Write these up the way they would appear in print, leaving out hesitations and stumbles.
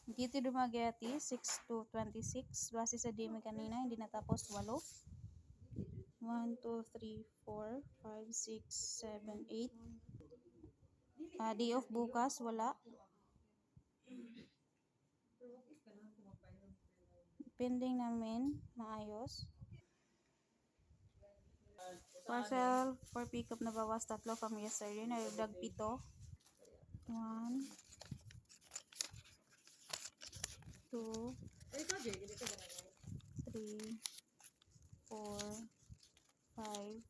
Dito Dumaguete, 6 to 26. Base sa demi kanina, hindi natapos 8. 1, 2, 3, 4, 5, 6, 7, 8. Day off bukas, wala. Pending namin, maayos. Parcel for pick up na bawas 3 kami yesterday. Nagdag 7. 1, 2, 3, 4, 5,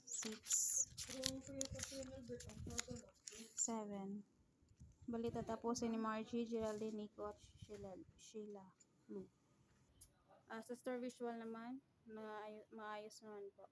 6, 7. Balita tapusin ni Margie, Geraldine, Nico, at Sheila. Lou. Sa store visual naman, maayos naman po.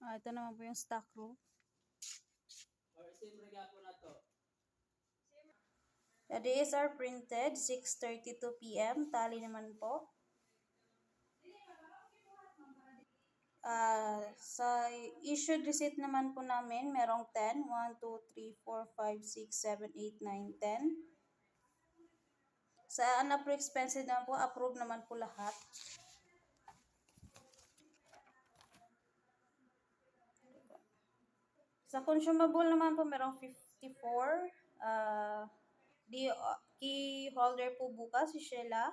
Ito naman po yung stock room. The days are printed 6:32 p.m. Tally naman po. Sa issued receipt naman po namin, merong 10. 1, 2, 3, 4, 5, 6, 7, 8, 9, 10. Sa unapprove expenses naman po, approve naman po lahat. Sa consumable naman po, merong 54. Key holder po bukas, si Sheila.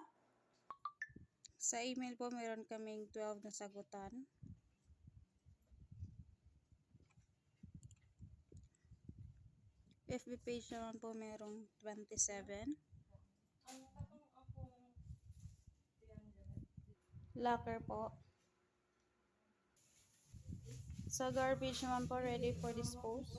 Sa email po, meron kaming 12 na sagutan. FB page naman po, merong 27. Locker po. Sa garbage naman po, ready for dispose.